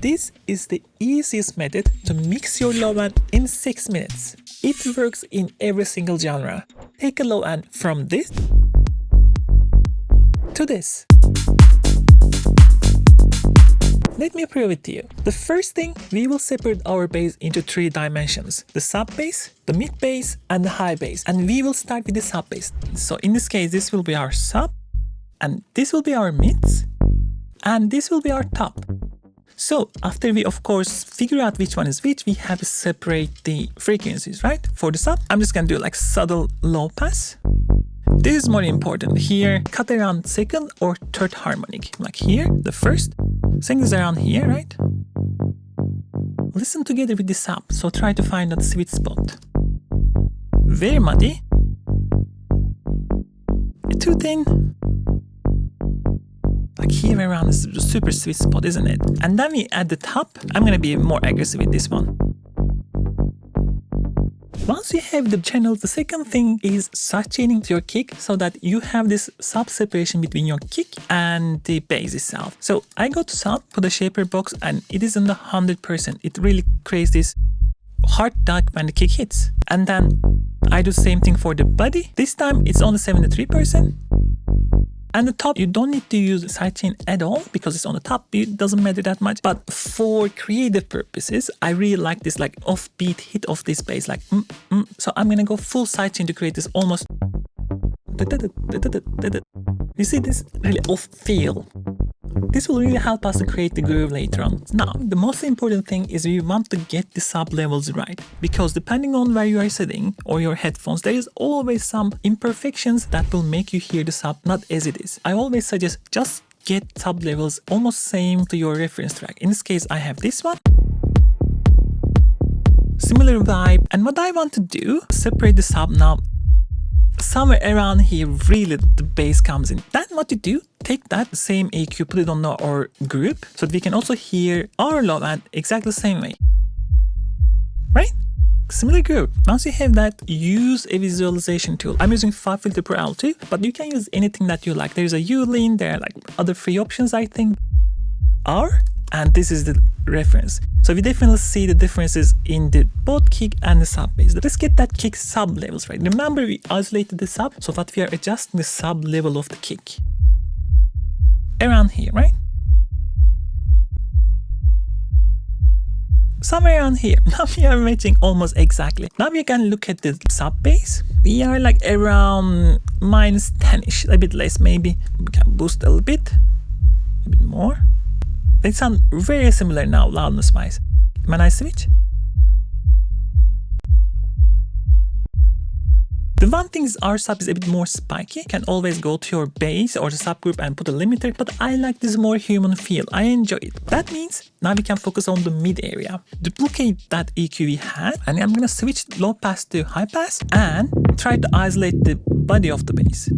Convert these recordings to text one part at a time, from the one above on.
This is the easiest method to mix your low end in 6 minutes. It works in every single genre. Take a low end from this to this. Let me prove it to you. The first thing, we will separate our bass into 3 dimensions. The sub bass, the mid bass, and the high bass. And we will start with the sub bass. So in this case, this will be our sub, and this will be our mids, and this will be our top. So after we, of course, figure out which one is which, we have to separate the frequencies, right? For the sub, I'm just gonna do like subtle low pass. This is more important. Here, cut around second or third harmonic. Like here, the first. Sing is around here, right? Listen together with the sub, so try to find that sweet spot. Very muddy. Too thin. Like here around is a super sweet spot, isn't it? And then we add the top. I'm gonna be more aggressive with this one. Once you have the channel, the second thing is sidechaining to your kick so that you have this sub separation between your kick and the bass itself. So I go to sub, put a shaper box, and it is in the 100%. It really creates this hard duck when the kick hits. And then I do the same thing for the body. This time it's only 73%. And the top, you don't need to use sidechain at all because it's on the top. It doesn't matter that much. But for creative purposes, I really like this like offbeat hit of this bass, like So I'm gonna go full sidechain to create this almost. You see this really off feel. This will really help us to create the groove later on. Now, the most important thing is we want to get the sub levels right, because depending on where you are sitting or your headphones, there is always some imperfections that will make you hear the sub not as it is. I always suggest just get sub levels almost same to your reference track. In this case, I have this one. Similar vibe. And what I want to do, separate the sub now. Somewhere around here, really the bass comes in. Then what you do, take that same EQ, put it on our group, so that we can also hear our low end exactly the same way. Right? Similar group. Once you have that, use a visualization tool. I'm using 5 filter per L2, but you can use anything that you like. There's a U-Lean, there are like other free options, I think. And this is the reference. So we definitely see the differences in the both kick and the sub bass. Let's get that kick sub levels right. Remember, we isolated the sub, so that we are adjusting the sub level of the kick. Around here, right? Somewhere around here. Now we are matching almost exactly. Now we can look at the sub bass. We are like around minus 10-ish, a bit less maybe. We can boost a little bit, a bit more. They sound very similar now, loudness-wise. When I switch. The one thing is our sub is a bit more spiky. You can always go to your bass or the subgroup and put a limiter, but I like this more human feel. I enjoy it. That means now we can focus on the mid area. Duplicate that EQ we had, and I'm gonna switch low pass to high pass and try to isolate the body of the bass.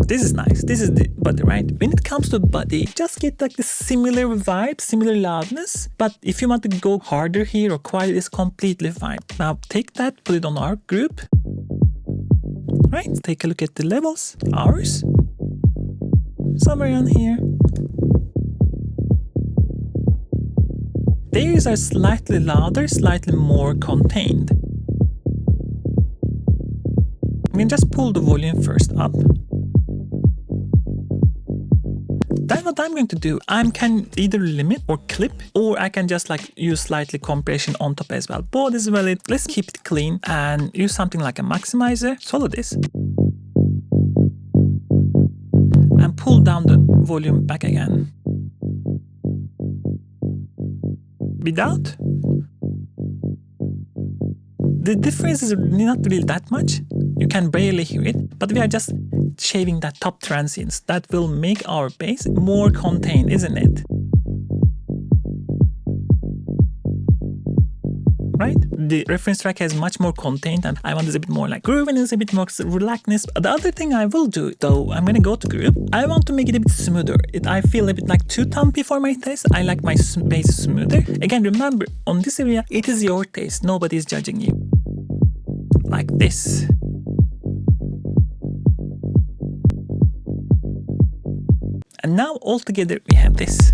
This is nice. This is the body, right? When it comes to body, just get like the similar vibe, similar loudness. But if you want to go harder here or quiet, it's completely fine. Now take that, put it on our group. Right? Take a look at the levels. Ours. Somewhere around here. Theirs are slightly louder, slightly more contained. We can just pull the volume first up. Then what I'm going to do, I can either limit or clip, or I can just like use slightly compression on top as well. Both is valid. Let's keep it clean and use something like a maximizer. Follow this. And pull down the volume back again. Without. The difference is not really that much. You can barely hear it, but we are just shaving that top transients. That will make our bass more contained, isn't it? Right? The reference track has much more content, and I want this a bit more like grooviness, a bit more relaxedness. The other thing I will do, though, I'm gonna go to group. I want to make it a bit smoother. I feel a bit like too thumpy for my taste. I like my bass smoother. Again, remember, on this area, it is your taste. Nobody is judging you. Like this. And now all together we have this.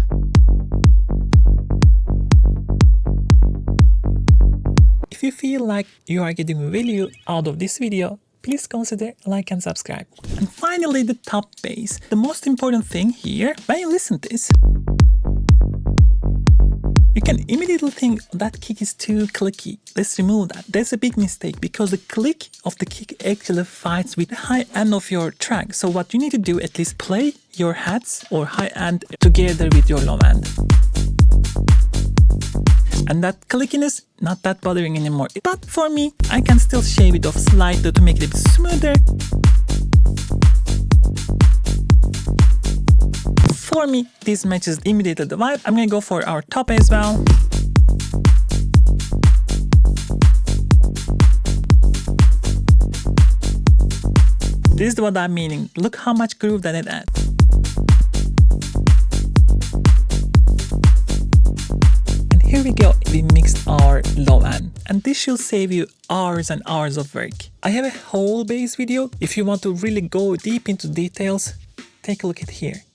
If you feel like you are getting value out of this video, please consider like and subscribe. And finally, the top bass. The most important thing here, when you listen to this, you can immediately think that kick is too clicky. Let's remove that. That's a big mistake because the click of the kick actually fights with the high end of your track. So what you need to do, at least play your hats or high end together with your low end. And that clickiness, not that bothering anymore. But for me, I can still shave it off slightly to make it a bit smoother. For me, this matches immediately the vibe. I'm gonna go for our top as well. This is what I'm meaning. Look how much groove that it adds. Here we go, we mixed our low end, and this should save you hours and hours of work. I have a whole bass video. If you want to really go deep into details, take a look at here.